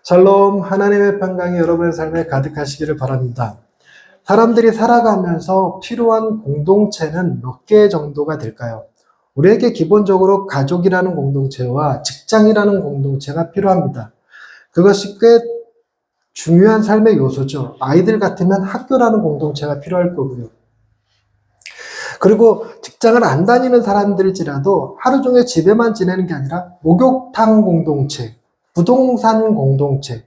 샬롬, 하나님의 평강이 여러분의 삶에 가득하시기를 바랍니다. 사람들이 살아가면서 필요한 공동체는 몇 개 정도가 될까요? 우리에게 기본적으로 가족이라는 공동체와 직장이라는 공동체가 필요합니다. 그것이 꽤 중요한 삶의 요소죠. 아이들 같으면 학교라는 공동체가 필요할 거고요. 그리고 직장을 안 다니는 사람들일지라도 하루 종일 집에만 지내는 게 아니라 목욕탕 공동체, 부동산 공동체,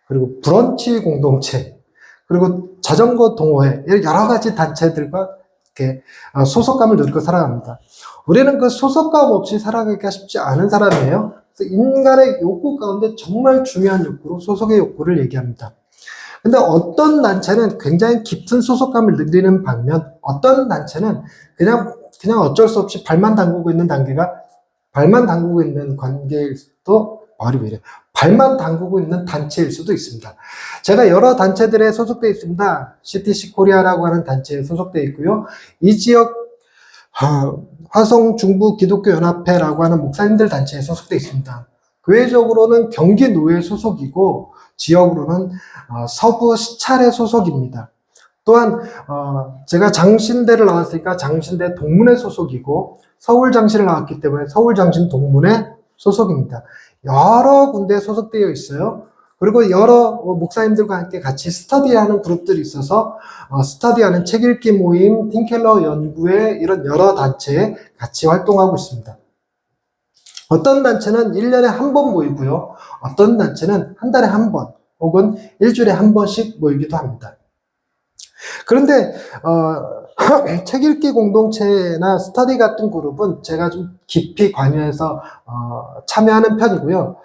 그리고 브런치 공동체, 그리고 자전거 동호회, 여러 가지 단체들과 이렇게 소속감을 누리고 살아갑니다. 우리는 그 소속감 없이 살아가기가 쉽지 않은 사람이에요. 그래서 인간의 욕구 가운데 정말 중요한 욕구로 소속의 욕구를 얘기합니다. 근데 어떤 단체는 굉장히 깊은 소속감을 누리는 반면 어떤 단체는 그냥 어쩔 수 없이 발만 담그고 있는 관계일 수도 발만 담그고 있는 단체일 수도 있습니다. 제가 여러 단체들에 소속되어 있습니다. CTC 코리아라고 하는 단체에 소속되어 있고요. 이 지역 화성 중부 기독교 연합회라고 하는 목사님들 단체에 소속되어 있습니다. 교회적으로는 경기 노회 소속이고 지역으로는 서부 시찰의 소속입니다. 또한 제가 장신대를 나왔으니까 장신대 동문회 소속이고 서울 장신을 나왔기 때문에 서울 장신 동문회 소속입니다. 여러 군데에 소속되어 있어요. 그리고 여러 목사님들과 함께 같이 스터디하는 그룹들이 있어서 스터디하는 책 읽기 모임, 틴켈러 연구회 이런 여러 단체에 같이 활동하고 있습니다. 어떤 단체는 1년에 한 번 모이고요. 어떤 단체는 한 달에 한 번 혹은 일주일에 한 번씩 모이기도 합니다. 그런데 책 읽기 공동체나 스터디 같은 그룹은 제가 좀 깊이 관여해서 참여하는 편이고요.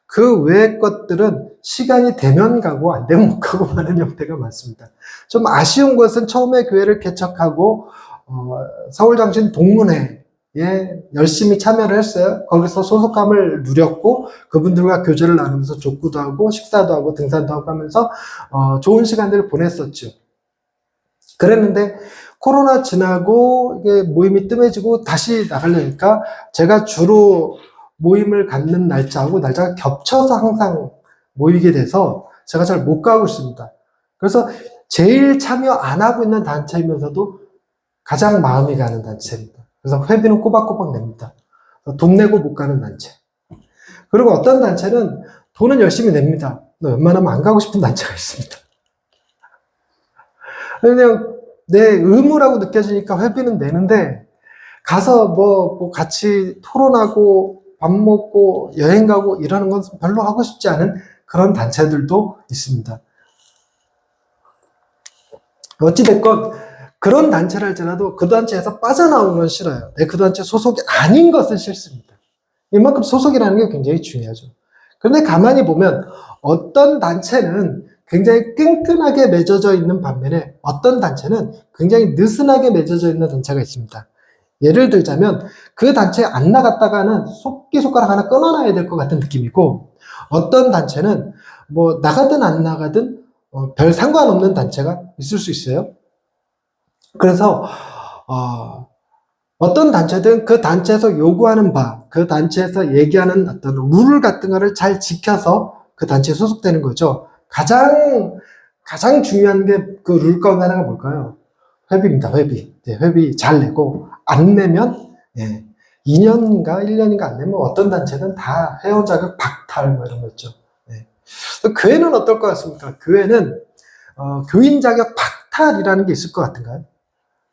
그 외의 것들은 시간이 되면 가고 안 되면 못 가고 하는 형태가 많습니다. 좀 아쉬운 것은 처음에 교회를 개척하고 서울장신 동문회에 열심히 참여를 했어요. 거기서 소속감을 누렸고 그분들과 교제를 나누면서 족구도 하고 식사도 하고 등산도 하고 하면서 좋은 시간들을 보냈었죠. 그랬는데 코로나 지나고 이게 모임이 뜸해지고 다시 나가려니까 제가 주로 모임을 갖는 날짜하고 날짜가 겹쳐서 항상 모이게 돼서 제가 잘 못 가고 있습니다. 그래서 제일 참여 안 하고 있는 단체이면서도 가장 마음이 가는 단체입니다. 그래서 회비는 꼬박꼬박 냅니다. 돈 내고 못 가는 단체. 그리고 어떤 단체는 돈은 열심히 냅니다. 웬만하면 안 가고 싶은 단체가 있습니다. 그냥 내 의무라고 느껴지니까 회비는 내는데 가서 뭐 같이 토론하고 밥 먹고 여행 가고 이러는 건 별로 하고 싶지 않은 그런 단체들도 있습니다. 어찌됐건 그런 단체를 할지라도 그 단체에서 빠져나오는 건 싫어요. 그 단체 소속이 아닌 것은 싫습니다. 이만큼 소속이라는 게 굉장히 중요하죠. 그런데 가만히 보면 어떤 단체는 굉장히 끈끈하게 맺어져 있는 반면에 어떤 단체는 굉장히 느슨하게 맺어져 있는 단체가 있습니다. 예를 들자면 그 단체에 안 나갔다가는 속기속가락 하나 끊어놔야 될 것 같은 느낌이고 어떤 단체는 뭐 나가든 안 나가든 별 상관없는 단체가 있을 수 있어요. 그래서 어떤 단체든 그 단체에서 요구하는 바, 그 단체에서 얘기하는 어떤 룰 같은 거를 잘 지켜서 그 단체에 소속되는 거죠. 가장 중요한 게 그 룰 가운데 하나가 뭘까요? 회비입니다. 회비 잘 내고 안 내면 2년인가 1년인가 안 내면 어떤 단체는 다 회원 자격 박탈 뭐 이런 거 있죠. 교회는 어떨 것 같습니까? 교회는 교인 자격 박탈이라는 게 있을 것 같은가요?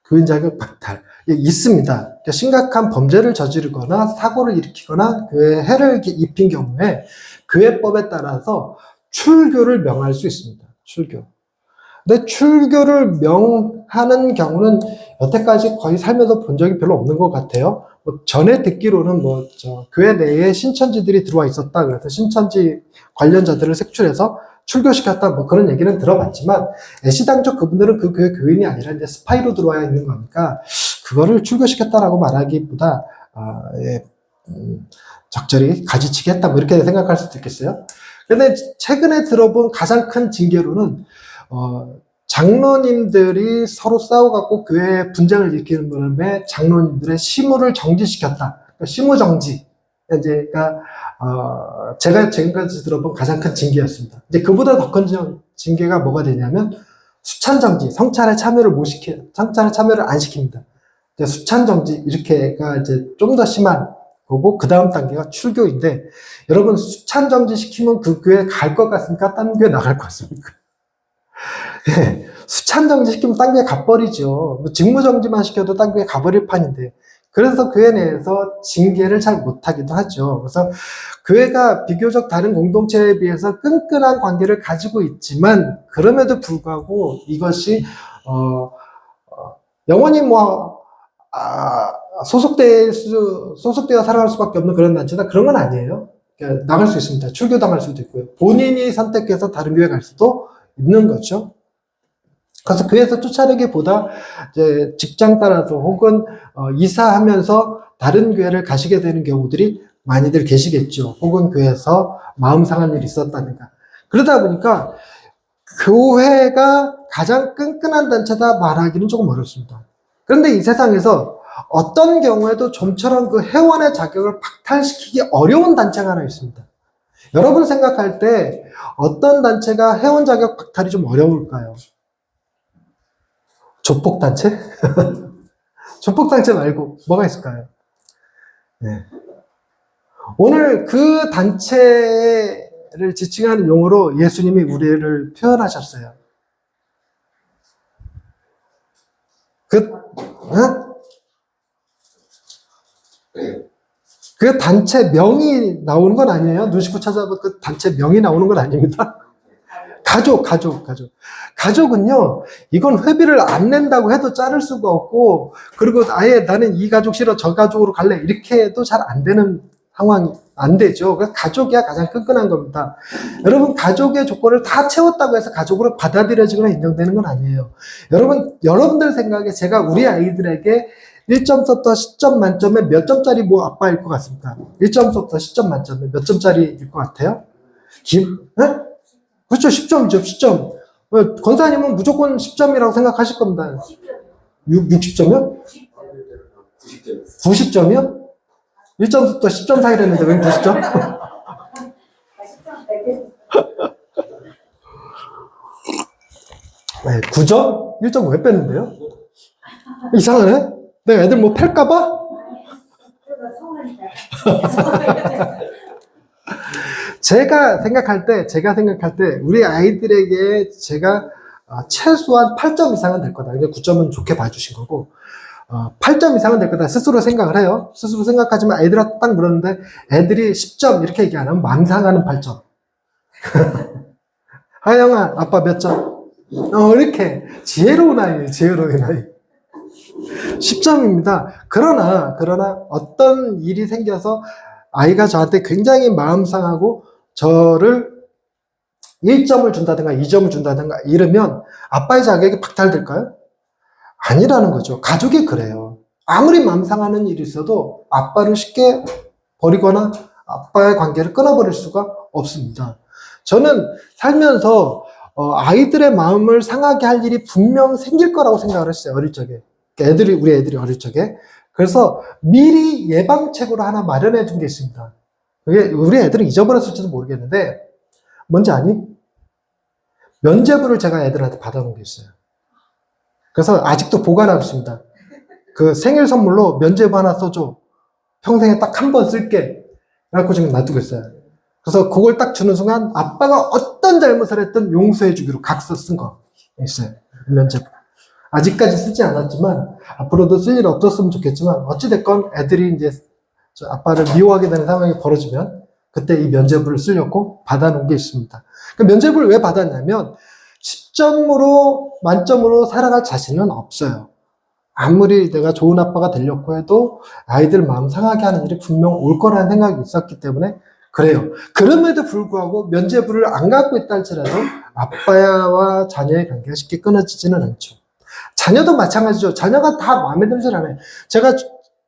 교인 자격 박탈 있습니다. 그러니까 심각한 범죄를 저지르거나 사고를 일으키거나 교회에 해를 입힌 경우에 교회법에 따라서 출교를 명할 수 있습니다. 출교. 근데 출교를 명하는 경우는 여태까지 거의 살면서 본 적이 별로 없는 것 같아요. 전에 듣기로는 교회 내에 신천지들이 들어와 있었다. 그래서 신천지 관련자들을 색출해서 출교시켰다. 그런 얘기는 들어봤지만, 애시당초 그분들은 그 교회 교인이 아니라 이제 스파이로 들어와 있는 거니까, 그거를 출교시켰다라고 말하기보다, 적절히 가지치기 했다. 이렇게 생각할 수도 있겠어요. 근데 최근에 들어본 가장 큰 징계로는, 장로님들이 서로 싸워갖고 교회에 분쟁을 일으키는 바람에 장로님들의 시무를 정지시켰다. 그러니까 시무정지. 이제가 제가 지금까지 들어본 가장 큰 징계였습니다. 이제 그보다 더 큰 징계가 뭐가 되냐면 수찬 정지, 성찰에 참여를 성찰에 참여를 안 시킵니다. 이제 수찬 정지 이렇게가 이제 좀 더 심한 거고 그 다음 단계가 출교인데 여러분 수찬 정지 시키면 그 교회 갈 것 같습니까? 딴 교회 나갈 것 같습니까? 네, 수찬 정지 시키면 딴 교회 가버리죠. 뭐 직무 정지만 시켜도 딴 교회 가버릴 판인데 그래서 교회 내에서 징계를 잘 못하기도 하죠. 그래서 교회가 비교적 다른 공동체에 비해서 끈끈한 관계를 가지고 있지만 그럼에도 불구하고 이것이 영원히 소속되어 살아갈 수밖에 없는 그런 단체다. 그런 건 아니에요. 그러니까 나갈 수 있습니다. 출교당할 수도 있고요. 본인이 선택해서 다른 교회 갈 수도 있는 거죠. 그래서 교회에서 쫓아내기보다 이제 직장 따라서 혹은 이사하면서 다른 교회를 가시게 되는 경우들이 많이들 계시겠죠. 혹은 교회에서 마음 상한 일이 있었다든가. 그러다 보니까 교회가 가장 끈끈한 단체다 말하기는 조금 어렵습니다. 그런데 이 세상에서 어떤 경우에도 좀처럼 그 회원의 자격을 박탈시키기 어려운 단체가 하나 있습니다. 여러분 생각할 때 어떤 단체가 회원 자격 박탈이 좀 어려울까요? 조폭단체? 조폭단체 말고 뭐가 있을까요? 네. 오늘 그 단체를 지칭하는 용어로 예수님이 우리를 표현하셨어요. 그 단체 명이 나오는 건 아니에요. 눈 씻고 찾아보면 그 단체 명이 나오는 건 아닙니다. 가족은요, 이건 회비를 안 낸다고 해도 자를 수가 없고, 그리고 아예 나는 이 가족 싫어, 저 가족으로 갈래, 이렇게 해도 잘 안 되는 상황이 안 되죠. 그래서 가족이야 가장 끈끈한 겁니다. 여러분, 가족의 조건을 다 채웠다고 해서 가족으로 받아들여지거나 인정되는 건 아니에요. 여러분들 생각에 제가 우리 아이들에게 1점부터 10점 만점에 몇 점짜리 뭐 아빠일 것 같습니까? 1점부터 10점 만점에 몇 점짜리일 것 같아요? 네? 그렇죠. 10점이죠. 10점. 권사님은 무조건 10점이라고 생각하실 겁니다. 60점이요? 90점이요? 1점부터 10점 사이랬는데 왜 90점? 네, 9점? 1점 왜 뺐는데요? 이상하네? 내가 애들 뭐 팰까봐? 제가 생각할 때 우리 아이들에게 제가 최소한 8점 이상은 될 거다. 근데 9점은 좋게 봐주신 거고 8점 이상은 될 거다 스스로 생각을 해요. 스스로 생각하지만 애들한테 딱 물었는데 애들이 10점 이렇게 얘기 안 하면 망상하는 8점. 하영아 아빠 몇 점? 이렇게 지혜로운 아이예요. 지혜로운 아이. 10점입니다. 그러나 어떤 일이 생겨서 아이가 저한테 굉장히 마음 상하고 저를 1점을 준다든가 2점을 준다든가 이러면 아빠의 자격이 박탈될까요? 아니라는 거죠. 가족이 그래요. 아무리 마음 상하는 일이 있어도 아빠를 쉽게 버리거나 아빠의 관계를 끊어버릴 수가 없습니다. 저는 살면서 아이들의 마음을 상하게 할 일이 분명 생길 거라고 생각을 했어요. 어릴 적에. 우리 애들이 어릴 적에. 그래서 미리 예방책으로 하나 마련해 둔 게 있습니다. 그게 우리 애들은 잊어버렸을지도 모르겠는데 뭔지 아니? 면죄부를 제가 애들한테 받아놓은 게 있어요. 그래서 아직도 보관하고 있습니다. 그 생일 선물로 면죄부 하나 써줘. 평생에 딱 한 번 쓸게. 그래갖고 지금 놔두고 있어요. 그래서 그걸 딱 주는 순간 아빠가 어떤 잘못을 했든 용서해 주기로 각서 쓴 거 있어요. 면죄부. 아직까지 쓰지 않았지만 앞으로도 쓸 일 없었으면 좋겠지만 어찌됐건 애들이 이제 아빠를 미워하게 되는 상황이 벌어지면 그때 이 면죄부를 쓰려고 받아놓은 게 있습니다. 그 면죄부를 왜 받았냐면 10점으로 만점으로 살아갈 자신은 없어요. 아무리 내가 좋은 아빠가 되려고 해도 아이들 마음 상하게 하는 일이 분명 올 거라는 생각이 있었기 때문에 그래요. 그럼에도 불구하고 면죄부를 안 갖고 있다 할지라도 아빠와 자녀의 관계가 쉽게 끊어지지는 않죠. 자녀도 마찬가지죠. 자녀가 다 마음에 들지 않아요.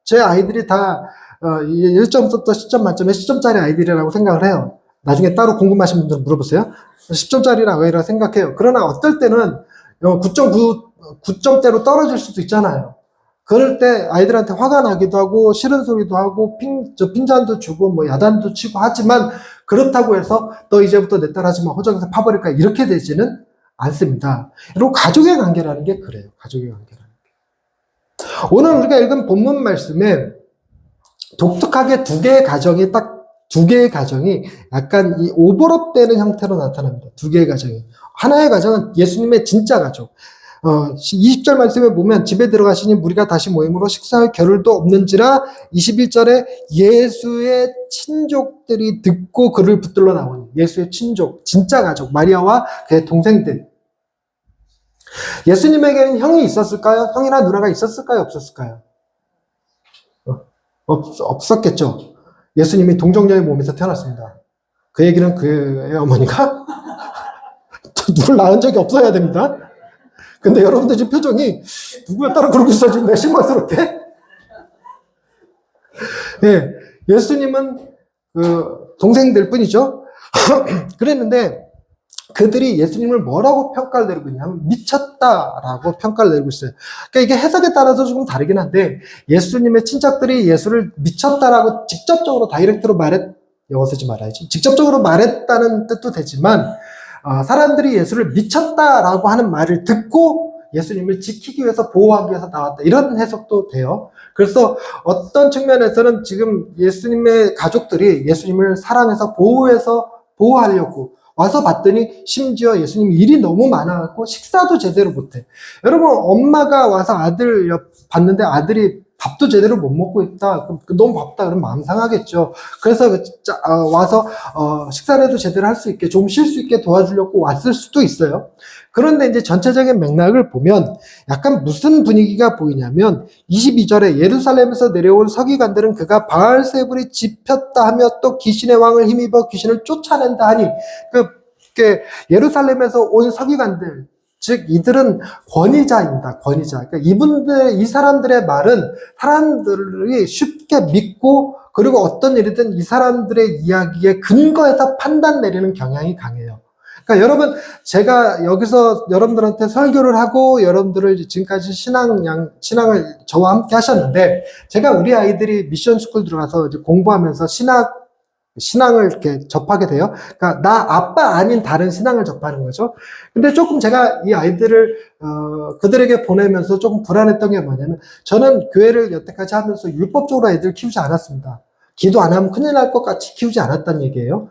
제 아이들이 다 1점부터 10점 만점에 10점짜리 아이들이라고 생각을 해요. 나중에 따로 궁금하신 분들은 물어보세요. 10점짜리라고 생각해요. 그러나 어떨 때는 9.9점대로 떨어질 수도 있잖아요. 그럴 때 아이들한테 화가 나기도 하고 싫은 소리도 하고 핀잔도 주고 뭐 야단도 치고 하지만 그렇다고 해서 너 이제부터 내 딸 하지마 호적에서 파버릴 거야 이렇게 되지는 않습니다. 그리고 가족의 관계라는 게 그래요. 가족의 관계라는 게. 오늘 우리가 읽은 본문 말씀에 독특하게 두 개의 가정이 약간 이 오버랩되는 형태로 나타납니다. 두 개의 가정이. 하나의 가정은 예수님의 진짜 가족. 20절 말씀에 보면 집에 들어가시니 무리가 다시 모임으로 식사할 겨를도 없는지라 21절에 예수의 친족들이 듣고 그를 붙들러 나오니 예수의 친족, 진짜 가족, 마리아와 그의 동생들. 예수님에게는 형이 있었을까요? 형이나 누나가 있었을까요? 없었을까요? 없었겠죠. 예수님이 동정녀의 몸에서 태어났습니다. 그 얘기는 그의 어머니가 누굴 낳은 적이 없어야 됩니다. 근데 여러분들 지금 표정이 누구였다라 그러고 있어 지금 실망스럽게. 예, 예수님은 그 동생들 뿐이죠. 그랬는데 그들이 예수님을 뭐라고 평가를 내리고 있냐면 미쳤다라고 평가를 내리고 있어요. 그러니까 이게 해석에 따라서 조금 다르긴 한데 예수님의 친척들이 예수를 미쳤다라고 직접적으로 다이렉트로 영어 쓰지 말아야지. 직접적으로 말했다는 뜻도 되지만 사람들이 예수를 미쳤다라고 하는 말을 듣고 예수님을 지키기 위해서 보호하기 위해서 나왔다. 이런 해석도 돼요. 그래서 어떤 측면에서는 지금 예수님의 가족들이 예수님을 사랑해서 보호하려고 와서 봤더니 심지어 예수님이 일이 너무 많아갖고 식사도 제대로 못해. 여러분 엄마가 와서 아들 봤는데 아들이 밥도 제대로 못 먹고 있다. 그럼 너무 바쁘다. 그러면 마음 상하겠죠. 그래서 와서 식사라도 제대로 할 수 있게 좀 쉴 수 있게 도와주려고 왔을 수도 있어요. 그런데 이제 전체적인 맥락을 보면 약간 무슨 분위기가 보이냐면 22절에 예루살렘에서 내려온 서기관들은 그가 바알세불이 집혔다 하며 또 귀신의 왕을 힘입어 귀신을 쫓아낸다 하니 예루살렘에서 온 서기관들 즉 이들은 권위자입니다. 권위자. 그러니까 이 사람들의 말은 사람들이 쉽게 믿고 그리고 어떤 일이든 이 사람들의 이야기에 근거해서 판단 내리는 경향이 강해요. 그러니까 여러분 제가 여기서 여러분들한테 설교를 하고 여러분들을 지금까지 신앙을 저와 함께 하셨는데 제가 우리 아이들이 미션 스쿨 들어가서 이제 공부하면서 신앙을 이렇게 접하게 돼요. 그러니까 나 아빠 아닌 다른 신앙을 접하는 거죠. 근데 조금 제가 이 아이들을 그들에게 보내면서 조금 불안했던 게 뭐냐면 저는 교회를 여태까지 하면서 율법적으로 아이들을 키우지 않았습니다. 기도 안 하면 큰일 날 것 같이 키우지 않았다는 얘기예요.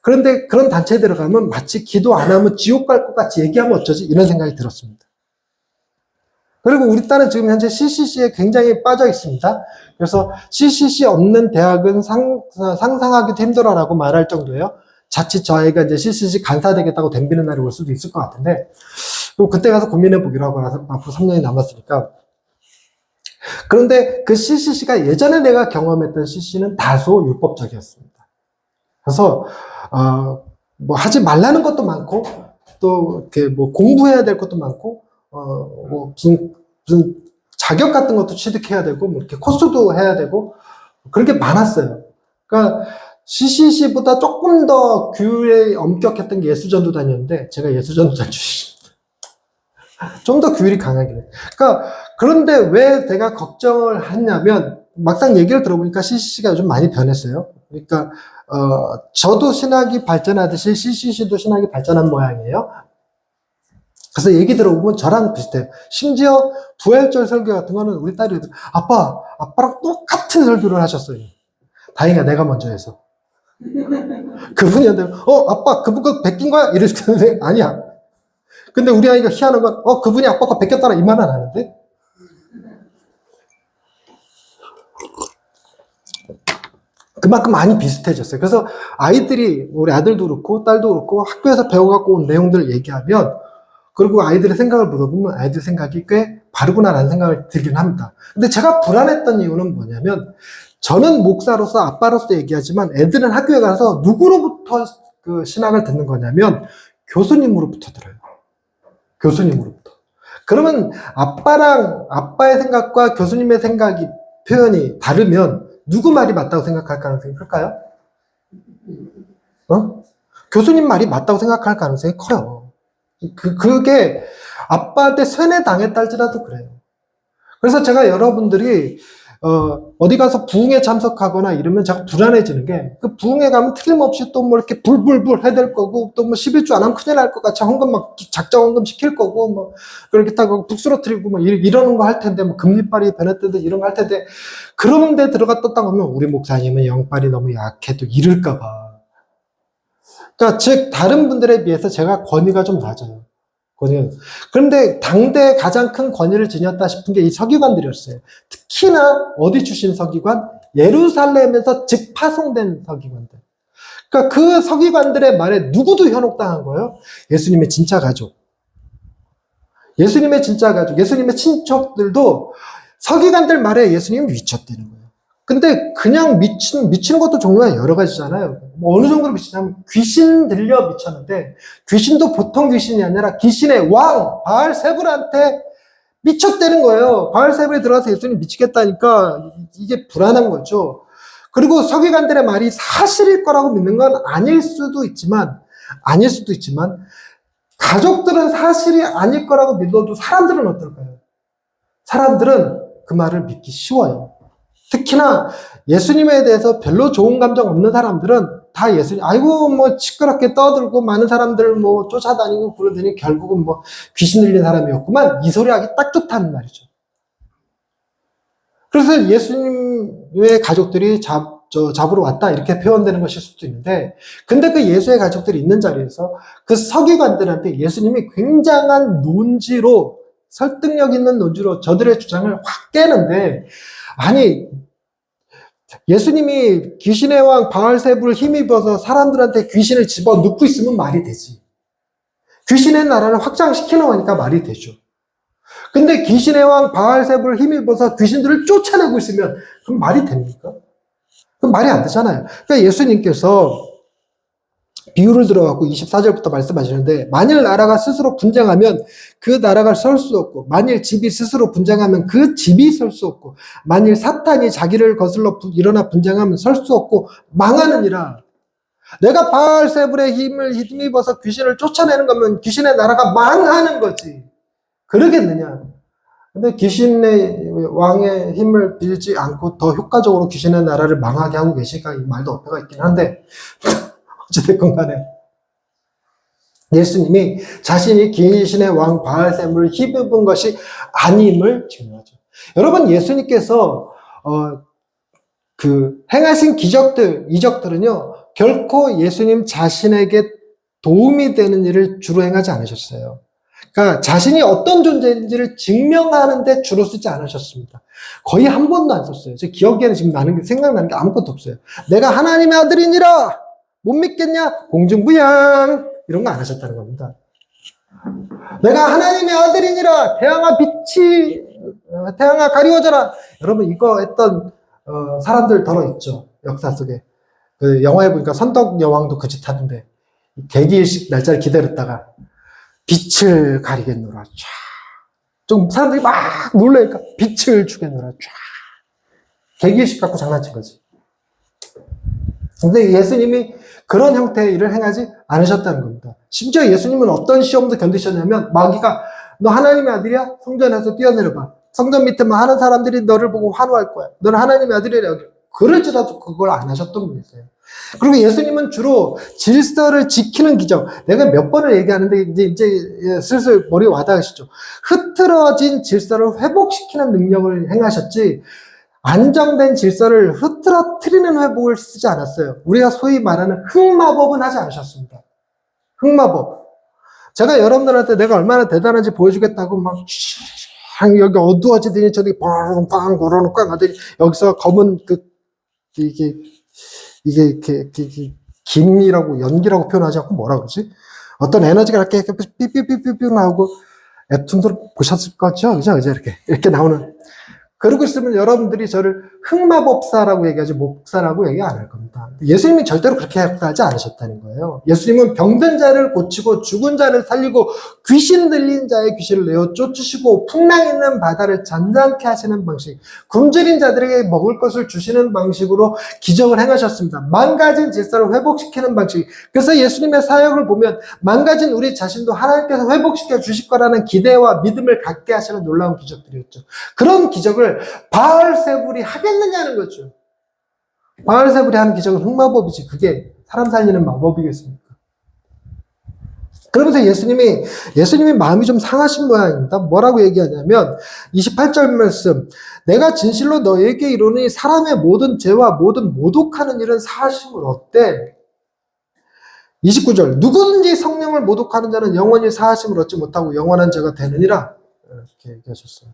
그런데 그런 단체에 들어가면 마치 기도 안 하면 지옥 갈 것 같이 얘기하면 어쩌지? 이런 생각이 들었습니다. 그리고 우리 딸은 지금 현재 CCC에 굉장히 빠져 있습니다. 그래서 CCC 없는 대학은 상상하기도 힘들어라고 말할 정도예요. 자칫 저 아이가 이제 CCC 간사 되겠다고 덤비는 날이 올 수도 있을 것 같은데, 그때 가서 고민해 보기로 하고 나서 앞으로 3년이 남았으니까. 그런데 그 CCC가 예전에 내가 경험했던 CCC는 다소 율법적이었습니다. 그래서 뭐 하지 말라는 것도 많고, 또 이렇게 뭐 공부해야 될 것도 많고, 뭐 무슨 자격 같은 것도 취득해야 되고, 뭐 이렇게 코스도 해야 되고, 그런 게 많았어요. 그러니까 CCC보다 조금 더 규율이 엄격했던 게 예수전도단이었는데, 제가 예수전도단 출신입니다. 좀 더 규율이 강하긴 해요. 그러니까, 그런데 왜 내가 걱정을 했냐면, 막상 얘기를 들어보니까 CCC가 요즘 많이 변했어요. 그러니까, 저도 신학이 발전하듯이 CCC도 신학이 발전한 모양이에요. 그래서 얘기 들어보면 저랑 비슷해요. 심지어 부활절 설교 같은 거는 우리 딸이 아빠랑 똑같은 설교를 하셨어요. 다행이야, 내가 먼저 해서. 그분이 한테 아빠, 그분 거 베낀 거야? 이랬는데, 아니야. 근데 우리 아이가 희한한 건, 그분이 아빠 거 베꼈다라 이 말은 안 하는데? 그만큼 많이 비슷해졌어요. 그래서 아이들이, 우리 아들도 그렇고, 딸도 그렇고, 학교에서 배워갖고 온 내용들을 얘기하면, 그리고 아이들의 생각을 물어보면 아이들 생각이 꽤 바르구나라는 생각을 들긴 합니다. 근데 제가 불안했던 이유는 뭐냐면, 저는 목사로서, 아빠로서 얘기하지만 애들은 학교에 가서 누구로부터 그 신학을 듣는 거냐면, 교수님으로부터 들어요. 교수님으로부터. 그러면 아빠의 생각과 교수님의 표현이 다르면, 누구 말이 맞다고 생각할 가능성이 클까요? 교수님 말이 맞다고 생각할 가능성이 커요. 그게 아빠한테 세뇌당했다 할지라도 그래요. 그래서 제가 여러분들이 어디 가서 부흥회 참석하거나 이러면 제가 불안해지는 게, 그 부흥회 가면 틀림없이 또 뭐 이렇게 불불불 해댈 거고, 또 뭐 11주 안 하면 큰일 날 것 같이 헌금 막 작정 헌금 시킬 거고, 뭐 그렇게 딱 북스러뜨리고 뭐 이러는 거 할 텐데, 뭐 금리빨이 변했던데 이런 거 할 텐데, 그런 데 들어갔다 오면 우리 목사님은 영빨이 너무 약해 또 이럴까 봐. 그러니까 즉 다른 분들에 비해서 제가 권위가 좀 낮아요. 권위가. 그런데 당대 가장 큰 권위를 지녔다 싶은 게 이 서기관들이었어요. 특히나 어디 출신 서기관? 예루살렘에서 즉 파송된 서기관들. 그러니까 그 서기관들의 말에 누구도 현혹당한 거예요. 예수님의 진짜 가족. 예수님의 진짜 가족, 예수님의 친척들도 서기관들 말에 예수님이 미쳤다는 거예요. 근데 그냥 미치는 것도 종류가 여러 가지잖아요. 뭐 어느 정도로 미치냐면 귀신 들려 미쳤는데, 귀신도 보통 귀신이 아니라 귀신의 왕 바알세불한테 미쳤다는 거예요. 바알세불에 들어가서 예수님 미치겠다니까 이게 불안한 거죠. 그리고 서기관들의 말이 사실일 거라고 믿는 건 아닐 수도 있지만 가족들은 사실이 아닐 거라고 믿어도 사람들은 어떨까요? 사람들은 그 말을 믿기 쉬워요. 특히나 예수님에 대해서 별로 좋은 감정 없는 사람들은 다 예수님, 아이고, 뭐, 시끄럽게 떠들고 많은 사람들 뭐 쫓아다니고 그러더니 결국은 뭐 귀신 들린 사람이었구만. 이 소리 하기 딱 좋다는 말이죠. 그래서 예수님의 가족들이 잡으러 왔다. 이렇게 표현되는 것일 수도 있는데, 근데 그 예수의 가족들이 있는 자리에서 그 서기관들한테 예수님이 굉장한 논지로, 설득력 있는 논지로 저들의 주장을 확 깨는데, 아니, 예수님이 귀신의 왕 바알세불을 힘입어서 사람들한테 귀신을 집어넣고 있으면 말이 되지. 귀신의 나라를 확장시키는 거니까 말이 되죠. 근데 귀신의 왕 바알세불을 힘입어서 귀신들을 쫓아내고 있으면 그럼 말이 됩니까? 그럼 말이 안 되잖아요. 그러니까 예수님께서 비유를 들어갖고 24절부터 말씀하시는데, 만일 나라가 스스로 분쟁하면 그 나라가 설 수 없고, 만일 집이 스스로 분쟁하면 그 집이 설 수 없고, 만일 사탄이 자기를 거슬러 일어나 분쟁하면 설 수 없고 망하느니라. 내가 바알세불의 힘을 힘입어서 귀신을 쫓아내는 거면 귀신의 나라가 망하는 거지. 그러겠느냐? 근데 귀신의 왕의 힘을 빌지 않고 더 효과적으로 귀신의 나라를 망하게 하고 계시니까 이 말도 어폐가 있긴 한데, 어찌됐건 간에 예수님이 자신이 귀신의 왕 바알세불을 힘입은 것이 아님을 증명하죠. 여러분, 예수님께서 행하신 기적들, 이적들은요, 결코 예수님 자신에게 도움이 되는 일을 주로 행하지 않으셨어요. 그러니까 자신이 어떤 존재인지를 증명하는 데 주로 쓰지 않으셨습니다. 거의 한 번도 안 썼어요. 제 기억에는 지금 생각나는 게 아무것도 없어요. 내가 하나님의 아들이니라! 못 믿겠냐? 공중부양! 이런 거 안 하셨다는 겁니다. 내가 하나님의 아들이니라! 태양아 가리워져라! 여러분, 이거 했던 사람들 덜어 있죠. 역사 속에. 그 영화에 보니까 선덕 여왕도 그 짓 하던데, 개기일식 날짜를 기다렸다가 빛을 가리겠노라. 쫙. 좀 사람들이 막 놀라니까 빛을 주겠노라. 쫙. 개기일식 갖고 장난친 거지. 근데 예수님이 그런 형태의 일을 행하지 않으셨다는 겁니다. 심지어 예수님은 어떤 시험도 견디셨냐면, 마귀가 너 하나님의 아들이야? 성전에서 뛰어내려봐. 성전 밑에만 하는 사람들이 너를 보고 환호할 거야. 너는 하나님의 아들이라. 그러지라도 그걸 안 하셨던 분이세요. 그리고 예수님은 주로 질서를 지키는 기적. 내가 몇 번을 얘기하는데 이제 슬슬 머리에 와닿으시죠. 흐트러진 질서를 회복시키는 능력을 행하셨지, 안정된 질서를 흐트러뜨리는 회복을 쓰지 않았어요. 우리가 소위 말하는 흑마법은 하지 않으셨습니다. 흑마법. 제가 여러분들한테 내가 얼마나 대단한지 보여주겠다고 막 여기 어두워지더니 저기 빵빵 걸어놓고 가더니 여기서 검은 이게 김이라고 연기라고 표현하지 않고 뭐라 그러지? 어떤 에너지가 이렇게 삐삐삐삐삐 나오고, 앱툰들 보셨을 거죠? 그죠? 이렇게 나오는. 그러고 있으면 여러분들이 저를 흑마법사라고 얘기하지 목사라고 얘기 안 할 겁니다. 예수님이 절대로 그렇게 하지 않으셨다는 거예요. 예수님은 병든 자를 고치고 죽은 자를 살리고 귀신 들린 자의 귀신을 내어 쫓으시고 풍랑 있는 바다를 잔잔케 하시는 방식, 굶주린 자들에게 먹을 것을 주시는 방식으로 기적을 행하셨습니다. 망가진 질서를 회복시키는 방식. 그래서 예수님의 사역을 보면 망가진 우리 자신도 하나님께서 회복시켜 주실 거라는 기대와 믿음을 갖게 하시는 놀라운 기적들이었죠. 그런 기적을 바알세불이 하겠느냐는 거죠. 바알세불이 하는 기적은 흑마법이지 그게 사람 살리는 마법이겠습니까? 그러면서 예수님이 마음이 좀 상하신 모양입니다. 뭐라고 얘기하냐면 28절 말씀, 내가 진실로 너에게 이르노니 사람의 모든 죄와 모든 모독하는 일은 사하심을 얻되 29절, 누구든지 성령을 모독하는 자는 영원히 사하심을 얻지 못하고 영원한 죄가 되느니라 이렇게 얘기하셨어요.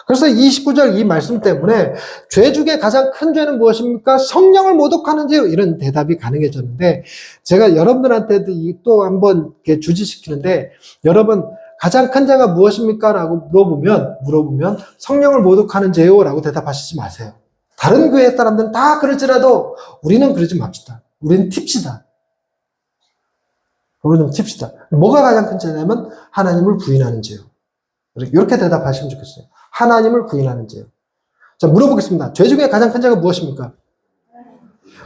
그래서 29절 이 말씀 때문에 죄 중에 가장 큰 죄는 무엇입니까? 성령을 모독하는 죄, 이런 대답이 가능해졌는데 제가 여러분들한테도 또 한번 이렇게 주지시키는데 여러분 가장 큰 죄가 무엇입니까? 라고 물어보면 성령을 모독하는 죄요 라고 대답하시지 마세요. 다른 교회 사람들은 다 그럴지라도 우리는 그러지 맙시다. 우리는 팁시다. 우리는 팁시다. 뭐가 가장 큰 죄냐면 하나님을 부인하는 죄요. 이렇게 대답하시면 좋겠어요. 하나님을 부인하는 죄요. 자, 물어보겠습니다. 죄 중에 가장 큰 죄가 무엇입니까?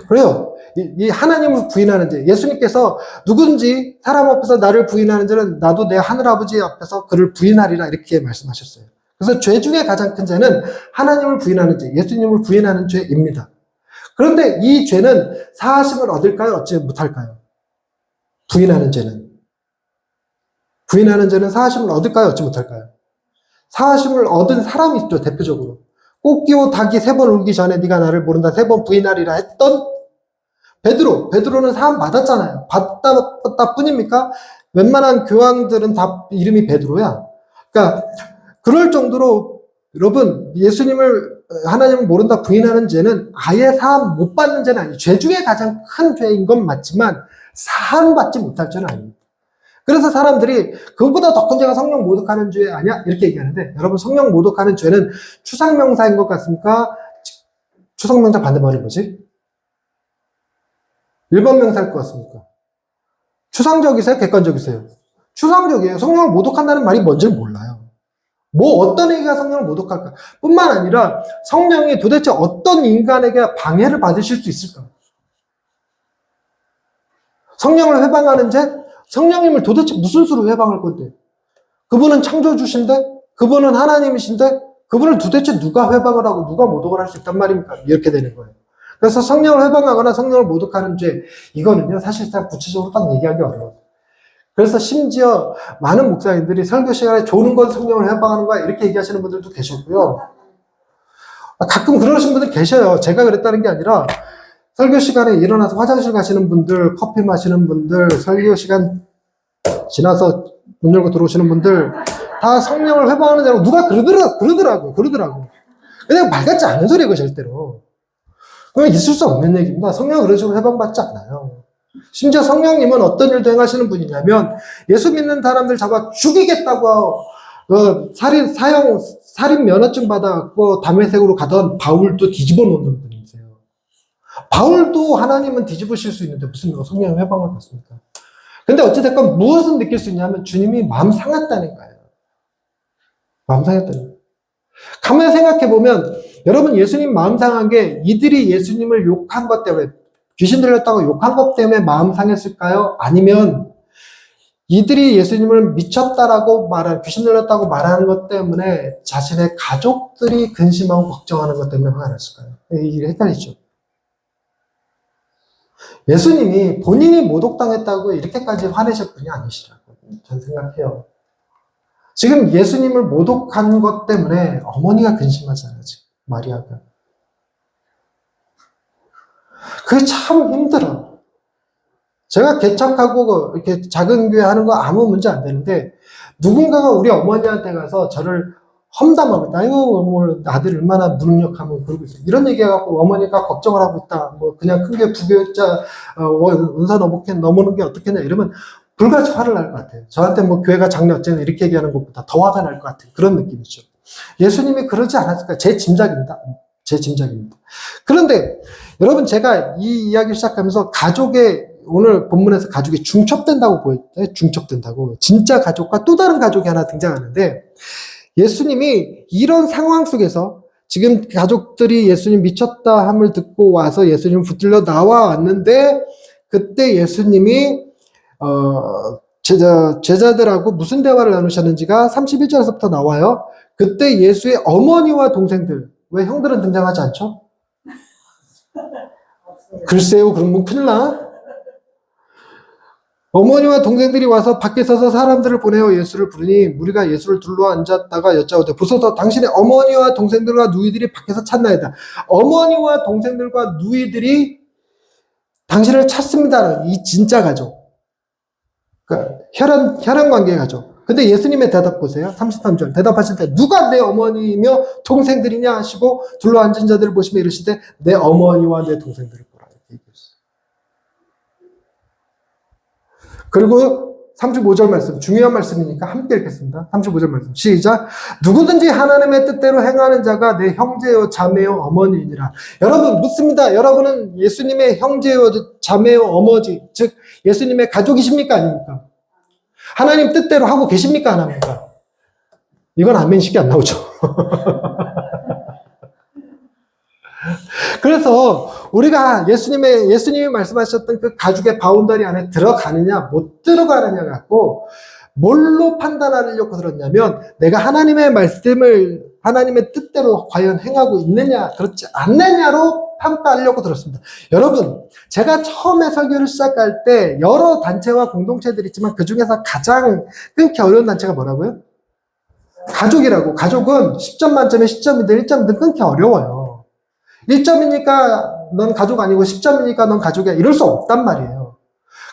그래요. 이 하나님을 부인하는 죄. 예수님께서 누군지 사람 앞에서 나를 부인하는 죄는 나도 내 하늘아버지 앞에서 그를 부인하리라 이렇게 말씀하셨어요. 그래서 죄 중에 가장 큰 죄는 하나님을 부인하는 죄, 예수님을 부인하는 죄입니다. 그런데 이 죄는 사하심을 얻을까요? 얻지 못할까요? 부인하는 죄는 사하심을 얻을까요? 얻지 못할까요? 사하심을 얻은 사람이 있죠. 대표적으로 꽃기호 닭이 3번 울기 전에 네가 나를 모른다 3번 부인하리라 했던 베드로는 사함 받았잖아요. 받다 뿐입니까? 웬만한 교황들은 다 이름이 베드로야. 그러니까 그럴 정도로 여러분 하나님을 모른다 부인하는 죄는 아예 사함 못 받는 죄는 아니에요. 죄 중에 가장 큰 죄인 건 맞지만 사함 받지 못할 죄는 아닙니다. 그래서 사람들이 그것보다 더 큰 죄가 성령 모독하는 죄 아니야? 이렇게 얘기하는데 여러분 성령 모독하는 죄는 추상명사인 것 같습니까? 추상명사 반대말이 뭐지? 일반명사일 것 같습니까? 추상적이세요? 객관적이세요? 추상적이에요. 성령을 모독한다는 말이 뭔지 몰라요. 어떤 얘기가 성령을 모독할까? 뿐만 아니라 성령이 도대체 어떤 인간에게 방해를 받으실 수 있을까? 성령을 회방하는 죄? 성령님을 도대체 무슨 수로 회방할 건데? 그분은 창조주신데? 그분은 하나님이신데? 그분을 도대체 누가 회방을 하고 누가 모독을 할 수 있단 말입니까? 이렇게 되는 거예요. 그래서 성령을 회방하거나 성령을 모독하는 죄, 이거는요, 사실상 구체적으로 딱 얘기하기 어려워요. 그래서 심지어 많은 목사님들이 설교 시간에 좋은 건 성령을 회방하는 거야, 이렇게 얘기하시는 분들도 계셨고요. 가끔 그러신 분들 계셔요. 제가 그랬다는 게 아니라, 설교 시간에 일어나서 화장실 가시는 분들, 커피 마시는 분들, 설교 시간 지나서 문 열고 들어오시는 분들, 다 성령을 회방하는 자고 누가 그러더라고요. 그냥 말 같지 않은 소리고 절대로. 그건 있을 수 없는 얘기입니다. 성령은 그런 식으로 회방받지 않아요. 심지어 성령님은 어떤 일도 행하시는 분이냐면, 예수 믿는 사람들 잡아 죽이겠다고, 살인 면허증 받아갖고 담에색으로 가던 바울도 뒤집어 놓는 분이세요. 바울도 하나님은 뒤집으실 수 있는데 무슨 성령의 회방을 받습니까? 근데 어찌됐건 무엇을 느낄 수 있냐면 주님이 마음 상했다는 거예요. 마음 상했다는 거예요. 가만히 생각해보면 여러분 예수님 마음 상한 게 이들이 예수님을 욕한 것 때문에 귀신 들렸다고 욕한 것 때문에 마음 상했을까요? 아니면 이들이 예수님을 미쳤다라고 귀신 들렸다고 말하는 것 때문에 자신의 가족들이 근심하고 걱정하는 것 때문에 화가 났을까요? 이게 헷갈리죠. 예수님이 본인이 모독당했다고 이렇게까지 화내실 분이 아니시라고 저는 생각해요. 지금 예수님을 모독한 것 때문에 어머니가 근심하잖아요. 지금 마리아가. 그게 참 힘들어. 제가 개척하고 이렇게 작은 교회 하는 거 아무 문제 안 되는데 누군가가 우리 어머니한테 가서 저를 험담합니다. 아이고, 아들 얼마나 무능력하면 그러고 있어. 이런 얘기해갖고 어머니가 걱정을 하고 있다. 그냥 큰 게 부교육자, 은사 넘는 게 어떻겠냐. 이러면 불같이 화를 날 것 같아요. 저한테 교회가 장래 어쩌나 이렇게 얘기하는 것보다 더 화가 날 것 같아요. 그런 느낌이죠. 예수님이 그러지 않았을까? 제 짐작입니다. 제 짐작입니다. 그런데 여러분, 제가 이 이야기를 시작하면서 오늘 본문에서 가족이 중첩된다고 보였어요. 중첩된다고. 진짜 가족과 또 다른 가족이 하나 등장하는데, 예수님이 이런 상황 속에서 지금 가족들이 예수님 미쳤다 함을 듣고 와서 예수님을 붙들려 나와왔는데, 그때 예수님이 제자들하고 무슨 대화를 나누셨는지가 31절에서부터 나와요. 그때 예수의 어머니와 동생들, 왜 형들은 등장하지 않죠? 글쎄요, 그러면 큰일 나. 어머니와 동생들이 와서 밖에 서서 사람들을 보내어 예수를 부르니 무리가 예수를 둘러 앉았다가 여짜오되 보소서 당신의 어머니와 동생들과 누이들이 밖에서 찾나이다. 어머니와 동생들과 누이들이 당신을 찾습니다. 이 진짜 가족. 그러니까 혈연 관계의 가족. 근데 예수님의 대답 보세요. 33절. 대답하실 때 누가 내 어머니이며 동생들이냐 하시고 둘러 앉은 자들을 보시며 이르시되 내 어머니와 내 동생들을 보라. 이렇게 얘기했어요. 그리고 35절 말씀, 중요한 말씀이니까 함께 읽겠습니다. 35절 말씀, 시작. 누구든지 하나님의 뜻대로 행하는 자가 내 형제요 자매요 어머니이니라. 여러분 묻습니다. 여러분은 예수님의 형제요 자매요 어머니, 즉 예수님의 가족이십니까 아닙니까? 하나님 뜻대로 하고 계십니까 안 합니까? 이건 아멘식이 안 나오죠. 그래서 우리가 예수님이 말씀하셨던 그 가족의 바운더리 안에 들어가느냐 못 들어가느냐 갖고 뭘로 판단하려고 들었냐면 내가 하나님의 말씀을 하나님의 뜻대로 과연 행하고 있느냐 그렇지 않느냐로 평가하려고 들었습니다. 여러분, 제가 처음에 설교를 시작할 때 여러 단체와 공동체들이 있지만 그 중에서 가장 끊기 어려운 단체가 뭐라고요? 가족이라고. 가족은 10점 만점에 10점이든 1점이든 끊기 어려워요. 1점이니까 넌 가족 아니고 10점이니까 넌 가족이야. 이럴 수 없단 말이에요.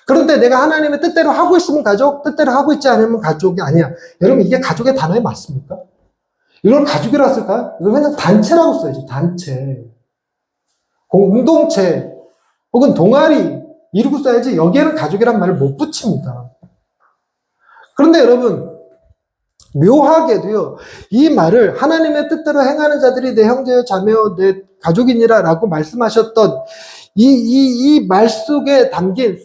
그런데 내가 하나님의 뜻대로 하고 있으면 가족, 뜻대로 하고 있지 않으면 가족이 아니야. 여러분, 이게 가족의 단어에 맞습니까? 이걸 가족이라고 쓸까요? 이걸 그냥 단체라고 써야지, 단체. 공동체, 혹은 동아리, 이러고 써야지 여기에는 가족이란 말을 못 붙입니다. 그런데 여러분, 묘하게도요, 이 말을 하나님의 뜻대로 행하는 자들이 내 형제요, 자매요, 내 가족이니라 라고 말씀하셨던 이 말 속에 담긴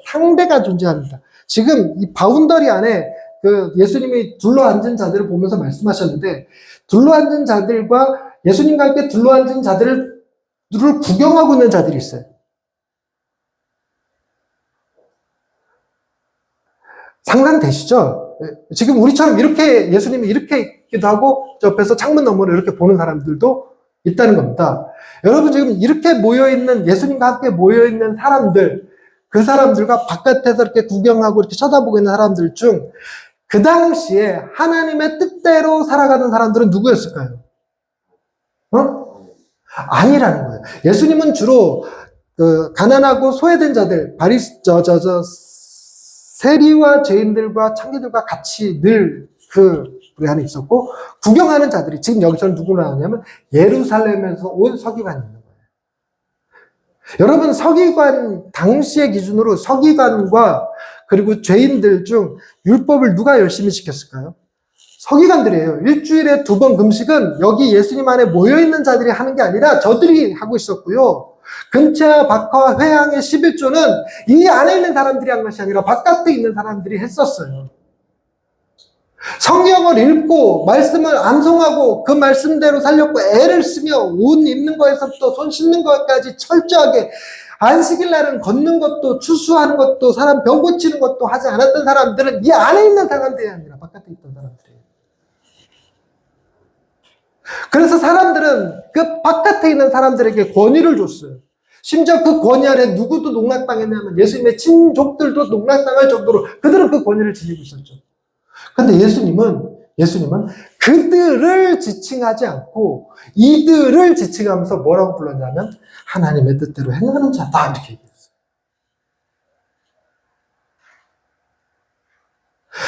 상대가 존재합니다. 지금 이 바운더리 안에 그 예수님이 둘러앉은 자들을 보면서 말씀하셨는데, 둘러앉은 자들과 예수님과 함께 둘러앉은 자들을 구경하고 있는 자들이 있어요. 상상되시죠? 지금 우리처럼 이렇게 예수님이 이렇게 있기도 하고 옆에서 창문 너머로 이렇게 보는 사람들도 있다는 겁니다. 여러분 지금 이렇게 모여있는 예수님과 함께 모여있는 사람들, 그 사람들과 바깥에서 이렇게 구경하고 이렇게 쳐다보고 있는 사람들 중 그 당시에 하나님의 뜻대로 살아가는 사람들은 누구였을까요? 아니라는 거예요. 예수님은 주로 가난하고 소외된 자들, 세리와 죄인들과 창기들과 같이 늘 우리 안에 있었고, 구경하는 자들이 지금 여기서는 누구 나오냐면 예루살렘에서 온 서기관이 있는 거예요. 여러분, 서기관, 당시의 기준으로 서기관과 그리고 죄인들 중 율법을 누가 열심히 지켰을까요? 서기관들이에요. 일주일에 2번 금식은 여기 예수님 안에 모여있는 자들이 하는 게 아니라 저들이 하고 있었고요. 근처와 박하와 회향의 11조는 이 안에 있는 사람들이 한 것이 아니라 바깥에 있는 사람들이 했었어요. 성경을 읽고 말씀을 암송하고 그 말씀대로 살렸고 애를 쓰며 옷 입는 거에서부터 손 씻는 것까지 철저하게 안식일 날은 걷는 것도 추수하는 것도 사람 병 고치는 것도 하지 않았던 사람들은 이 안에 있는 사람들이 아니라 바깥에 있던 사람들이에요. 그래서 사람들은 그 바깥에 있는 사람들에게 권위를 줬어요. 심지어 그 권위 아래 누구도 농락당했냐면 예수님의 친족들도 농락당할 정도로 그들은 그 권위를 지니고 있었죠. 근데 예수님은 그들을 지칭하지 않고 이들을 지칭하면서 뭐라고 불렀냐면 하나님의 뜻대로 행하는 자다 이렇게 얘기했어요.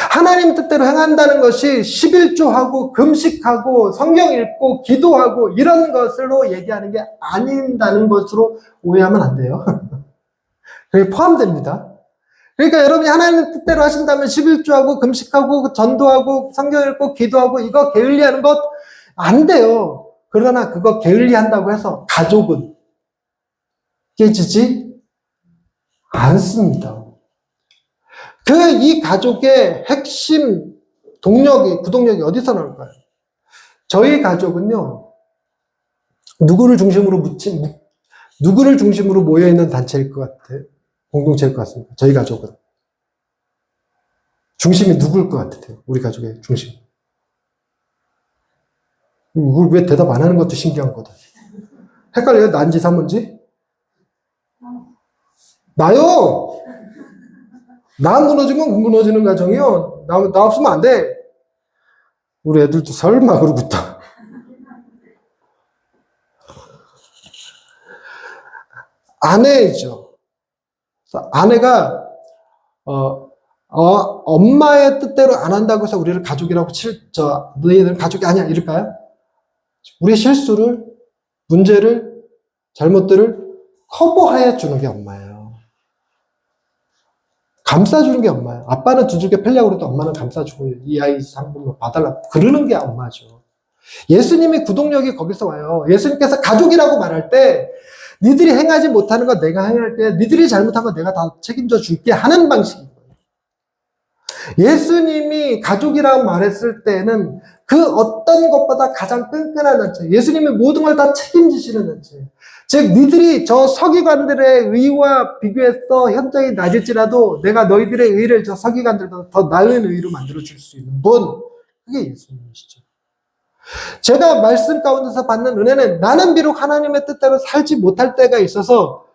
하나님 뜻대로 행한다는 것이 11조하고 금식하고 성경 읽고 기도하고 이런 것으로 얘기하는 게 아닌다는 것으로 오해하면 안 돼요. 그게 포함됩니다. 그러니까 여러분이 하나님 뜻대로 하신다면 11조하고 금식하고 전도하고 성경 읽고 기도하고 이거 게을리하는 것 안 돼요. 그러나 그거 게을리한다고 해서 가족은 깨지지 않습니다. 이 가족의 핵심 구동력이 어디서 나올까요? 저희 가족은요, 누구를 중심으로 모여있는 단체일 것 같아요? 공동체일 것 같습니다. 저희 가족은. 중심이 누구일 것 같아요? 우리 가족의 중심. 이걸 왜 대답 안 하는 것도 신기한 거다. 헷갈려요? 난지 사문지? 나요! 나 무너지면 무너지는 가정이요. 나 없으면 안 돼. 우리 애들도 설마 그러고 있다. 아내이죠. 아내가 엄마의 뜻대로 안 한다고 해서 우리를 가족이라고 너희들은 가족이 아니야 이럴까요? 우리의 실수를, 문제를, 잘못들을 커버해 주는 게 엄마예요. 감싸주는 게 엄마예요. 아빠는 두 줄기 펴려고 그래도 엄마는 감싸주고 이 아이 한 번만 봐달라 그러는 게 엄마죠. 예수님의 구동력이 거기서 와요. 예수님께서 가족이라고 말할 때 니들이 행하지 못하는 거 내가 행할 때 니들이 잘못한 거 내가 다 책임져 줄게 하는 방식인 거예요. 예수님이 가족이라고 말했을 때는 그 어떤 것보다 가장 끈끈한 단체, 예수님이 모든 걸 다 책임지시는 단체. 즉 니들이 저 서기관들의 의와 비교해서 현장이 낮을지라도 내가 너희들의 의를 저 서기관들보다 더 나은 의로 만들어줄 수 있는 분, 그게 예수님이시죠. 제가 말씀 가운데서 받는 은혜는 나는 비록 하나님의 뜻대로 살지 못할 때가 있어서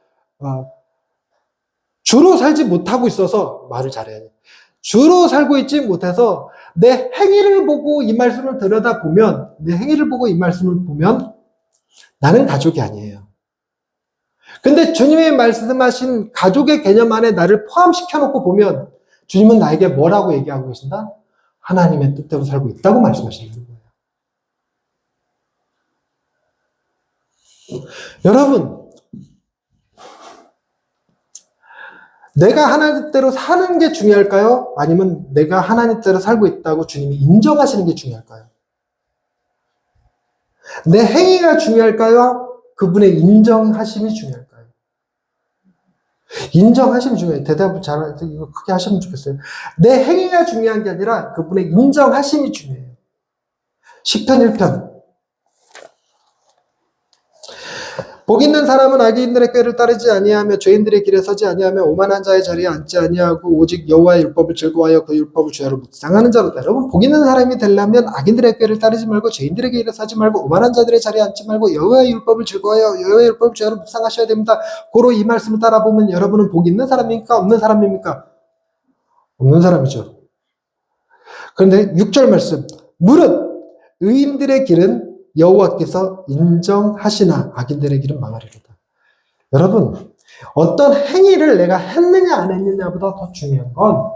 주로 살지 못하고 있어서 말을 잘해야 돼. 주로 살고 있지 못해서 내 행위를 보고 이 말씀을 들여다보면 나는 가족이 아니에요. 근데 주님이 말씀하신 가족의 개념 안에 나를 포함시켜 놓고 보면 주님은 나에게 뭐라고 얘기하고 계신다? 하나님의 뜻대로 살고 있다고 말씀하시는 거예요. 여러분, 내가 하나님 뜻대로 사는 게 중요할까요? 아니면 내가 하나님 뜻대로 살고 있다고 주님이 인정하시는 게 중요할까요? 내 행위가 중요할까요? 그분의 인정하심이 중요할까요? 인정하심이 중요해요. 대답을 이거 크게 하시면 좋겠어요. 내 행위가 중요한 게 아니라 그분의 인정하심이 중요해요. 시편 1편. 복 있는 사람은 악인들의 꾀를 따르지 아니하며 죄인들의 길에 서지 아니하며 오만한 자의 자리에 앉지 아니하고 오직 여호와의 율법을 즐거워하여 그 율법을 주야로 묵상하는 자로다. 여러분, 복 있는 사람이 되려면 악인들의 꾀를 따르지 말고 죄인들의 길에 서지 말고 오만한 자들의 자리에 앉지 말고 여호와의 율법을 즐거워하여 여호와의 율법을 주야로 묵상하셔야 됩니다. 고로 이 말씀을 따라보면 여러분은 복 있는 사람입니까? 없는 사람입니까? 없는 사람이죠. 그런데 6절 말씀, 무릇 의인들의 길은 여호와께서 인정하시나 악인들의 길은 망하리로다. 여러분, 어떤 행위를 내가 했느냐 안 했느냐보다 더 중요한 건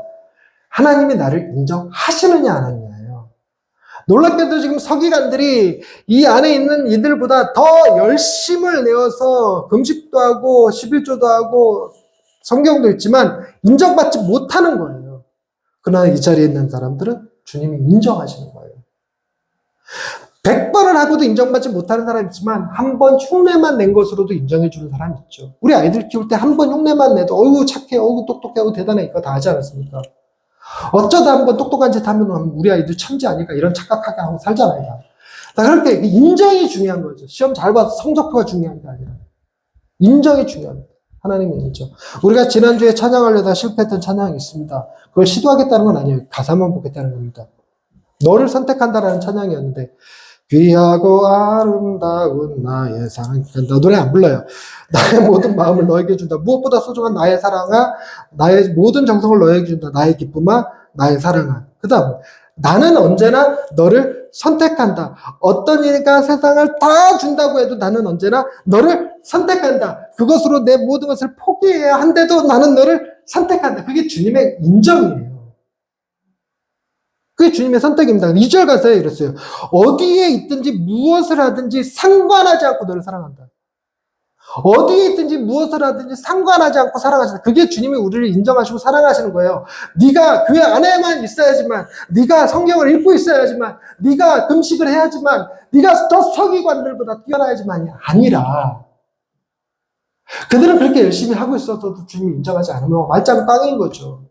하나님이 나를 인정하시느냐 안 하느냐예요. 놀랍게도 지금 서기관들이 이 안에 있는 이들보다 더 열심을 내어서 금식도 하고 11조도 하고 성경도 읽지만 인정받지 못하는 거예요. 그러나 이 자리에 있는 사람들은 주님이 인정하시는 거예요. 100번을 하고도 인정받지 못하는 사람이 있지만 한 번 흉내만 낸 것으로도 인정해주는 사람이 있죠. 우리 아이들 키울 때 한 번 흉내만 내도 어이구 착해, 어이구 똑똑해, 어이구 대단해 이거 다 하지 않았습니까? 어쩌다 한 번 똑똑한 짓 하면 우리 아이들 천재 아닐까 이런 착각하게 하고 살잖아요. 그렇게 인정이 중요한 거죠. 시험 잘 봐서 성적표가 중요한 게 아니라 인정이 중요합니다. 하나님의 인정. 우리가 지난주에 찬양하려다 실패했던 찬양이 있습니다. 그걸 시도하겠다는 건 아니에요. 가사만 보겠다는 겁니다. 너를 선택한다라는 찬양이었는데 귀하고 아름다운 나의 사랑. 노래 안 불러요. 나의 모든 마음을 너에게 준다. 무엇보다 소중한 나의 사랑아, 나의 모든 정성을 너에게 준다. 나의 기쁨아, 나의 사랑아. 그 다음 나는 언제나 너를 선택한다. 어떤 이가 세상을 다 준다고 해도 나는 언제나 너를 선택한다. 그것으로 내 모든 것을 포기해야 한데도 나는 너를 선택한다. 그게 주님의 인정이에요. 그게 주님의 선택입니다. 2절 가사에 이랬어요. 어디에 있든지 무엇을 하든지 상관하지 않고 너를 사랑한다. 어디에 있든지 무엇을 하든지 상관하지 않고 사랑하신다. 그게 주님이 우리를 인정하시고 사랑하시는 거예요. 네가 교회 안에만 있어야지만, 네가 성경을 읽고 있어야지만, 네가 금식을 해야지만, 네가 저 서기관들보다 뛰어나야지만이 아니라, 그들은 그렇게 열심히 하고 있어도 주님이 인정하지 않으면 말짱 꽝인 거죠.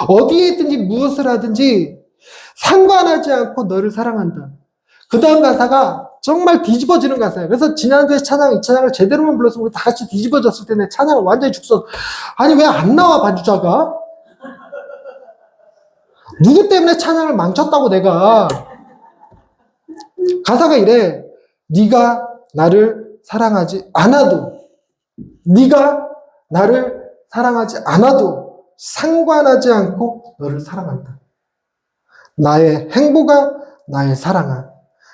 어디에 있든지 무엇을 하든지 상관하지 않고 너를 사랑한다. 그 다음 가사가 정말 뒤집어지는 가사예요. 그래서 지난주에 찬양, 이 찬양을 제대로만 불렀으면 우리 다 같이 뒤집어졌을 텐데 찬양을 완전히 죽서. 아니 왜 안 나와 반주자가? 누구 때문에 찬양을 망쳤다고 내가. 가사가 이래. 네가 나를 사랑하지 않아도, 네가 나를 사랑하지 않아도 상관하지 않고 너를 사랑한다. 나의 행보가 나의 사랑아.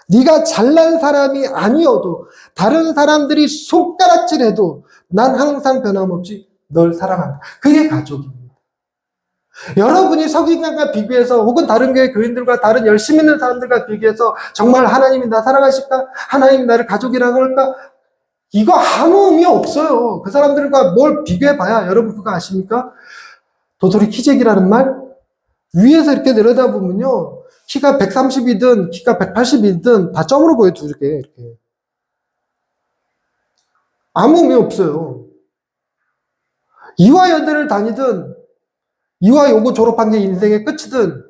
네가 잘난 사람이 아니어도 다른 사람들이 손가락질해도 난 항상 변함없이 널 사랑한다. 그게 가족입니다. 여러분이 서기관과 비교해서 혹은 다른 교회 교인들과 다른 열심히 있는 사람들과 비교해서 정말 하나님이 나 사랑하실까? 하나님이 나를 가족이라고 할까? 이거 아무 의미 없어요. 그 사람들과 뭘 비교해봐야 여러분 그거 아십니까? 도토리 키재기라는 말? 위에서 이렇게 내려다보면요. 키가 130이든 키가 180이든 다 점으로 보여요. 두 개 이렇게. 아무 의미 없어요. 이화여대를 다니든 이화여고 졸업한 게 인생의 끝이든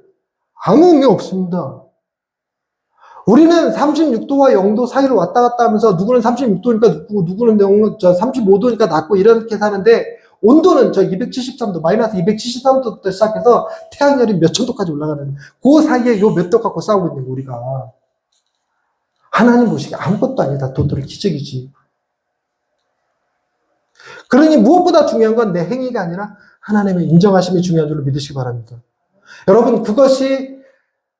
아무 의미 없습니다. 우리는 36도와 0도 사이를 왔다 갔다 하면서 누구는 36도니까 눕고 누구는 35도니까 낮고 이렇게 사는데 온도는 저 273도, 마이너스 273도부터 시작해서 태양열이 몇 천도까지 올라가는 그 사이에 요 몇 도 갖고 싸우고 있는 거 우리가. 하나님 보시기에 아무것도 아니다. 도토리 기적이지. 그러니 무엇보다 중요한 건 내 행위가 아니라 하나님의 인정하심이 중요한 줄로 믿으시기 바랍니다. 여러분 그것이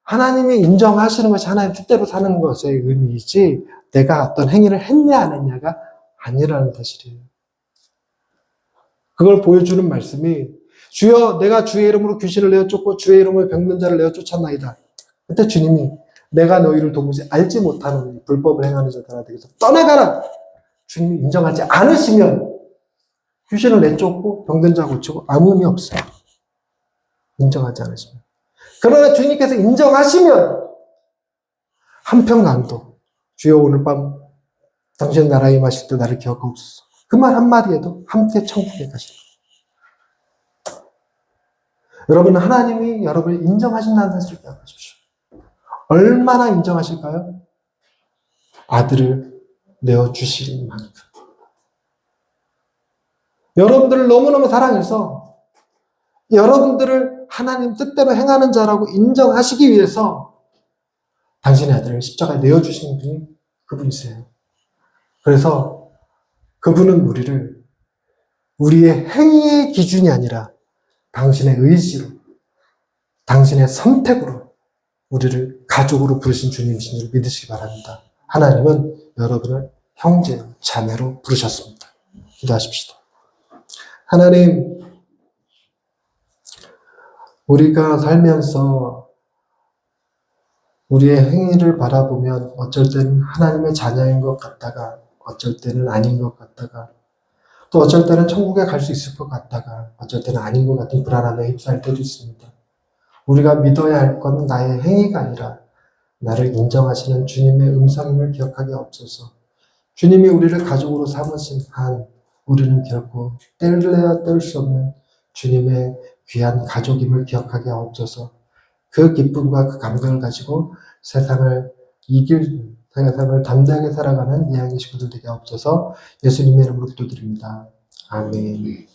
하나님이 인정하시는 것이 하나님 뜻대로 사는 것의 의미이지 내가 어떤 행위를 했냐 안 했냐가 아니라는 사실이에요. 그걸 보여주는 말씀이 주여 내가 주의 이름으로 귀신을 내어 쫓고 주의 이름으로 병든 자를 내어 쫓았나이다. 그때 주님이 내가 너희를 도무지 알지 못하는 불법을 행하는 자들아 되겠어 떠나가라. 주님이 인정하지 않으시면 귀신을 내쫓고 병든 자 고치고 아무 의미 없어요. 인정하지 않으시면. 그러나 주님께서 인정하시면 한평강도 주여 오늘 밤 당신 나라에 임하실 때 나를 기억하옵소서. 그 말 한마디에도 함께 천국에 가시는 거예요. 여러분 하나님이 여러분을 인정하신다는 사실을 기억하십시오. 얼마나 인정하실까요? 아들을 내어주실 만큼. 여러분들을 너무너무 사랑해서 여러분들을 하나님 뜻대로 행하는 자라고 인정하시기 위해서 당신의 아들을 십자가에 내어주신 분이 그분이세요. 그래서 그분은 우리의 행위의 기준이 아니라 당신의 의지로, 당신의 선택으로 우리를 가족으로 부르신 주님이신 줄 믿으시기 바랍니다. 하나님은 여러분을 형제, 자매로 부르셨습니다. 기도하십시다. 하나님, 우리가 살면서 우리의 행위를 바라보면 어쩔 때는 하나님의 자녀인 것 같다가 어쩔 때는 아닌 것 같다가 또 어쩔 때는 천국에 갈 수 있을 것 같다가 어쩔 때는 아닌 것 같은 불안함에 휩싸일 때도 있습니다. 우리가 믿어야 할 건 나의 행위가 아니라 나를 인정하시는 주님의 음성임을 기억하게 없어서 주님이 우리를 가족으로 삼으신 한 우리는 결코 뗄래야 뗄 수 없는 주님의 귀한 가족임을 기억하게 없어서 그 기쁨과 그 감격을 가지고 세상을 담대하게 살아가는 이양의 식구들 되게 없어서 예수님의 이름으로 기도드립니다. 아멘.